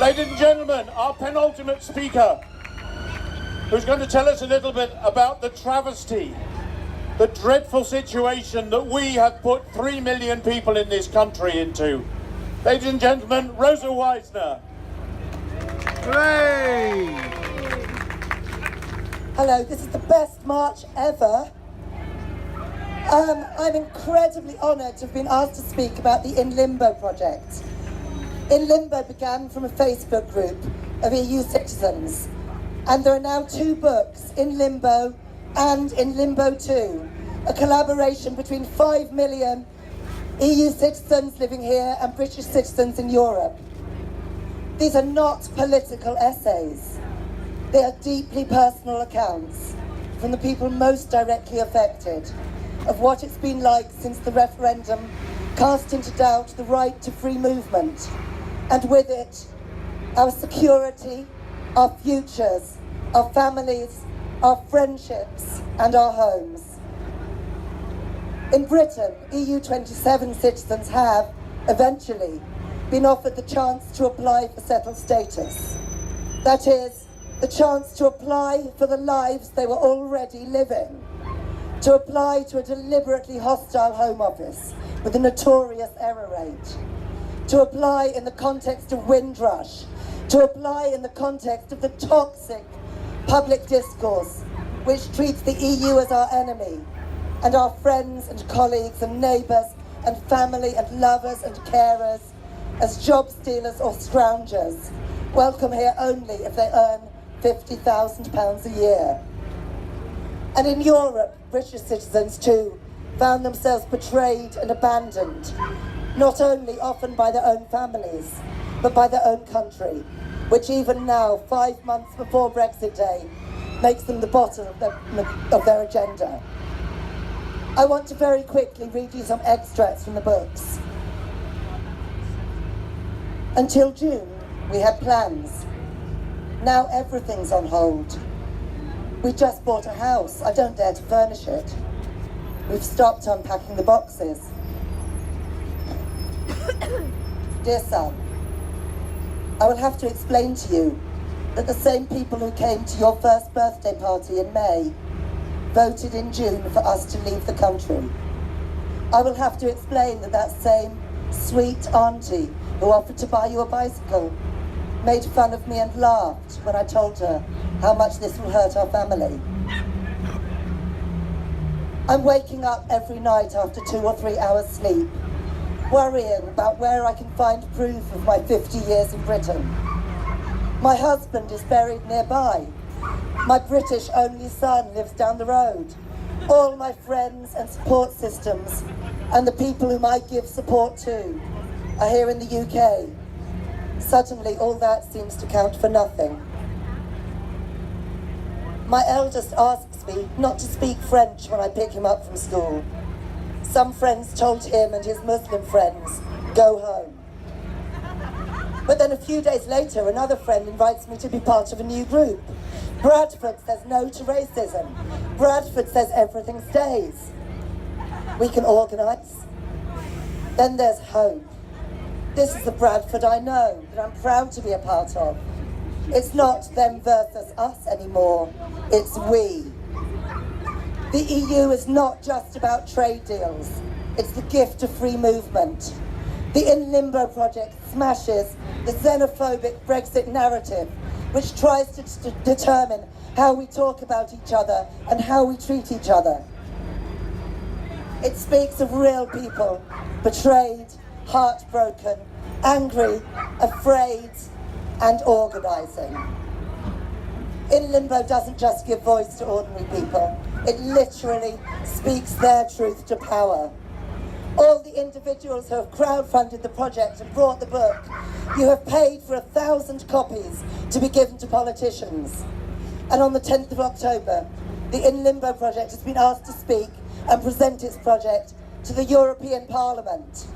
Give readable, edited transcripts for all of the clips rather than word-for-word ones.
Ladies and gentlemen, our penultimate speaker, who's going to tell us a little bit about the travesty, the dreadful situation that we have put 3 million people in this country into. Ladies and gentlemen, Rosa Weisner. Hooray! Hello, this is the best march ever. I'm incredibly honoured to have been asked to speak about the In Limbo project. In Limbo began from a Facebook group of EU citizens, and there are now 2 books, In Limbo and In Limbo 2, a collaboration between 5 million EU citizens living here and British citizens in Europe. These are not political essays. They are deeply personal accounts from the people most directly affected of what it's been like since the referendum cast into doubt the right to free movement, and with it, our security, our futures, our families, our friendships, and our homes. In Britain, EU 27 citizens have, eventually, been offered the chance to apply for settled status. That is, the chance to apply for the lives they were already living, to apply to a deliberately hostile Home Office with a notorious error rate, to apply in the context of Windrush, to apply in the context of the toxic public discourse which treats the EU as our enemy and our friends and colleagues and neighbours and family and lovers and carers as job stealers or scroungers, welcome here only if they earn £50,000 a year. And in Europe, British citizens too found themselves betrayed and abandoned, not only often by their own families, but by their own country, which even now, 5 months before Brexit Day, makes them the bottom of their agenda. I want to very quickly read you some extracts from the books. Until June, we had plans. Now everything's on hold. We just bought a house. I don't dare to furnish it. We've stopped unpacking the boxes. Dear son, I will have to explain to you that the same people who came to your first birthday party in May voted in June for us to leave the country. I will have to explain that that same sweet auntie who offered to buy you a bicycle made fun of me and laughed when I told her how much this will hurt our family. I'm waking up every night after 2 or 3 hours sleep, worrying about where I can find proof of my 50 years in Britain. My husband is buried nearby. My British only son lives down the road. All my friends and support systems and the people whom I give support to are here in the UK. Suddenly all that seems to count for nothing. My eldest asks me not to speak French when I pick him up from school. Some friends told him and his Muslim friends, go home. But then a few days later, another friend invites me to be part of a new group. Bradford says no to racism. Bradford says everything stays. We can organise. Then there's hope. This is the Bradford I know, that I'm proud to be a part of. It's not them versus us anymore, it's we. The EU is not just about trade deals, it's the gift of free movement. The In Limbo project smashes the xenophobic Brexit narrative, which tries to determine how we talk about each other and how we treat each other. It speaks of real people, betrayed, heartbroken, angry, afraid, and organising. In Limbo doesn't just give voice to ordinary people, it literally speaks their truth to power. All the individuals who have crowdfunded the project and brought the book, you have paid for 1,000 copies to be given to politicians. And on the 10th of October, the In Limbo project has been asked to speak and present its project to the European Parliament.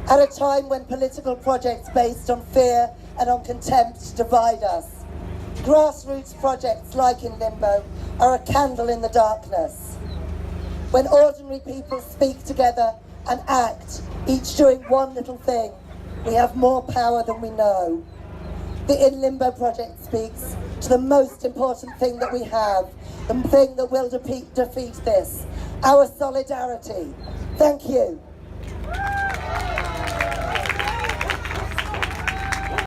At a time when political projects based on fear and on contempt divide us, grassroots projects like In Limbo are a candle in the darkness. When ordinary people speak together and act, each doing one little thing, We have more power than we know. The In Limbo project speaks to the most important thing that we have, the thing that will defeat this, our solidarity. Thank you.